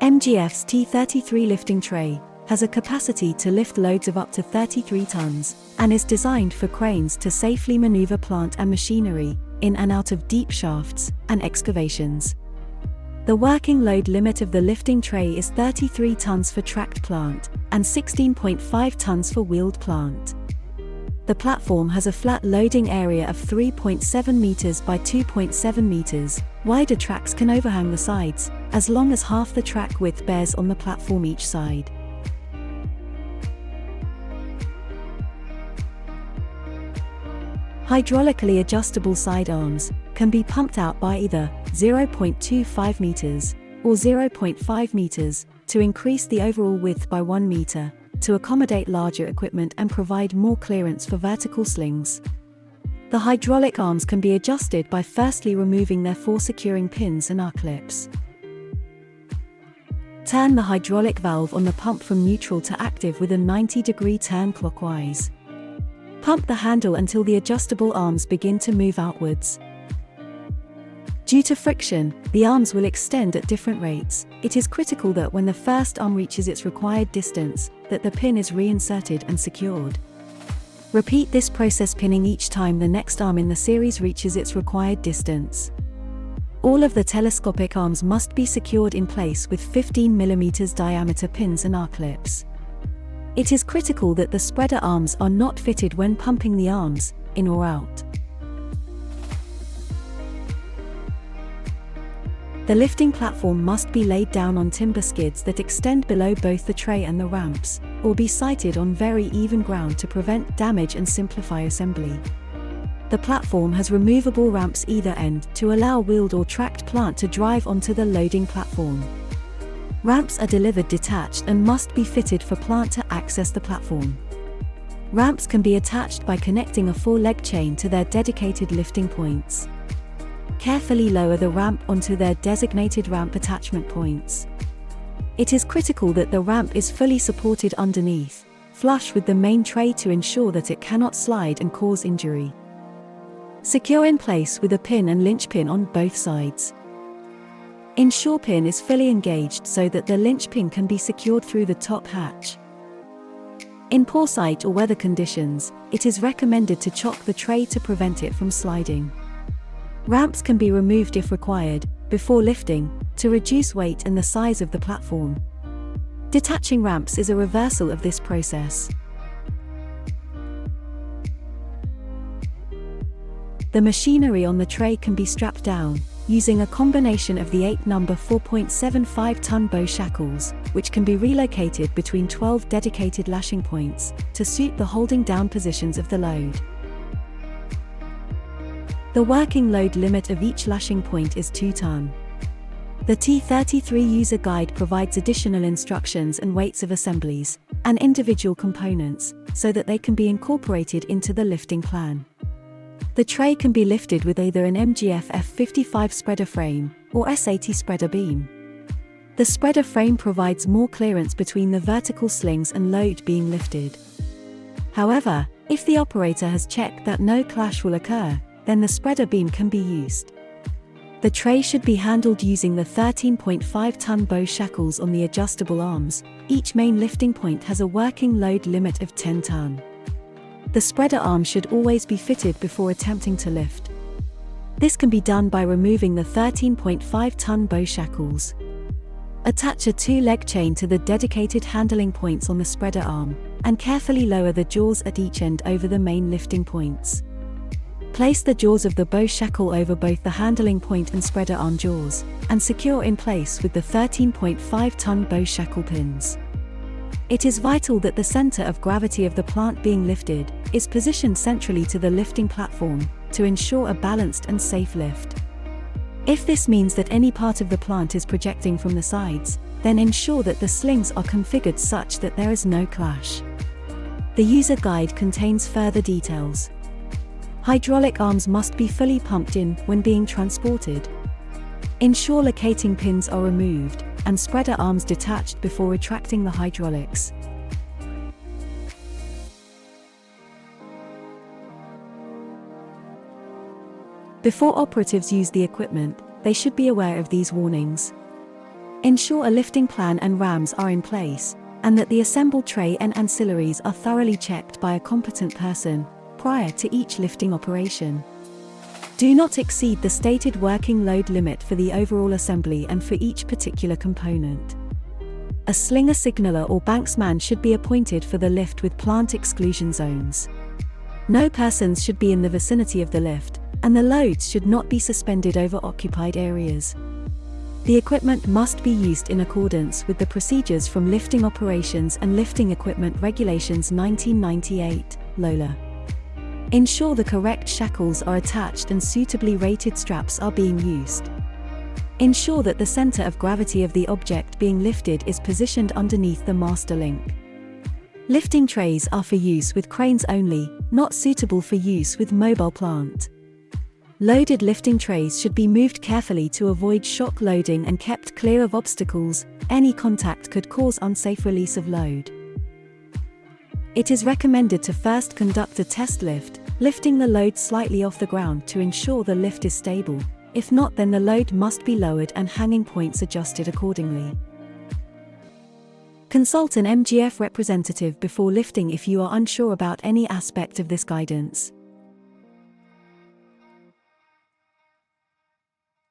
MGF's T33 lifting tray has a capacity to lift loads of up to 33 tons, and is designed for cranes to safely maneuver plant and machinery in and out of deep shafts and excavations. The working load limit of the lifting tray is 33 tons for tracked plant and 16.5 tons for wheeled plant. The platform has a flat loading area of 3.7 meters by 2.7 meters. Wider tracks can overhang the sides, as long as half the track width bears on the platform each side. Hydraulically adjustable side arms can be pumped out by either 0.25 meters or 0.5 meters to increase the overall width by 1 meter, to accommodate larger equipment and provide more clearance for vertical slings. The hydraulic arms can be adjusted by firstly removing their 4 securing pins and R-clips. Turn the hydraulic valve on the pump from neutral to active with a 90-degree turn clockwise. Pump the handle until the adjustable arms begin to move outwards. Due to friction, the arms will extend at different rates. It is critical that when the first arm reaches its required distance, that the pin is reinserted and secured. Repeat this process pinning each time the next arm in the series reaches its required distance. All of the telescopic arms must be secured in place with 15 mm diameter pins and R-clips. It is critical that the spreader arms are not fitted when pumping the arms, in or out. The lifting platform must be laid down on timber skids that extend below both the tray and the ramps, or be sited on very even ground to prevent damage and simplify assembly. The platform has removable ramps either end to allow wheeled or tracked plant to drive onto the loading platform. Ramps are delivered detached and must be fitted for plant to access the platform. Ramps can be attached by connecting a 4-leg chain to their dedicated lifting points. Carefully lower the ramp onto their designated ramp attachment points. It is critical that the ramp is fully supported underneath, flush with the main tray to ensure that it cannot slide and cause injury. Secure in place with a pin and linch pin on both sides. Ensure pin is fully engaged so that the linch pin can be secured through the top hatch. In poor sight or weather conditions, it is recommended to chock the tray to prevent it from sliding. Ramps can be removed if required, before lifting, to reduce weight and the size of the platform. Detaching ramps is a reversal of this process. The machinery on the tray can be strapped down, using a combination of the 8-number 4.75-ton bow shackles, which can be relocated between 12 dedicated lashing points, to suit the holding down positions of the load. The working load limit of each lashing point is 2 ton. The T33 user guide provides additional instructions and weights of assemblies and individual components, so that they can be incorporated into the lifting plan. The tray can be lifted with either an MGF F55 spreader frame or S80 spreader beam. The spreader frame provides more clearance between the vertical slings and load being lifted. However, if the operator has checked that no clash will occur, then the spreader beam can be used. The tray should be handled using the 13.5-ton bow shackles on the adjustable arms. Each main lifting point has a working load limit of 10 ton. The spreader arm should always be fitted before attempting to lift. This can be done by removing the 13.5-ton bow shackles. Attach a 2-leg chain to the dedicated handling points on the spreader arm, and carefully lower the jaws at each end over the main lifting points. Place the jaws of the bow shackle over both the handling point and spreader arm jaws, and secure in place with the 13.5-ton bow shackle pins. It is vital that the center of gravity of the plant being lifted is positioned centrally to the lifting platform, to ensure a balanced and safe lift. If this means that any part of the plant is projecting from the sides, then ensure that the slings are configured such that there is no clash. The user guide contains further details. Hydraulic arms must be fully pumped in when being transported. Ensure locating pins are removed, and spreader arms detached before retracting the hydraulics. Before operatives use the equipment, they should be aware of these warnings. Ensure a lifting plan and rams are in place, and that the assembled tray and ancillaries are thoroughly checked by a competent person prior to each lifting operation. Do not exceed the stated working load limit for the overall assembly and for each particular component. A slinger signaller or banksman should be appointed for the lift with plant exclusion zones. No persons should be in the vicinity of the lift, and the loads should not be suspended over occupied areas. The equipment must be used in accordance with the procedures from Lifting Operations and Lifting Equipment Regulations 1998, LOLA. Ensure the correct shackles are attached and suitably rated straps are being used. Ensure that the center of gravity of the object being lifted is positioned underneath the master link. Lifting trays are for use with cranes only, not suitable for use with mobile plant. Loaded lifting trays should be moved carefully to avoid shock loading and kept clear of obstacles. Any contact could cause unsafe release of load. It is recommended to first conduct a test lift, lifting the load slightly off the ground to ensure the lift is stable. If not, then the load must be lowered and hanging points adjusted accordingly. Consult an MGF representative before lifting if you are unsure about any aspect of this guidance.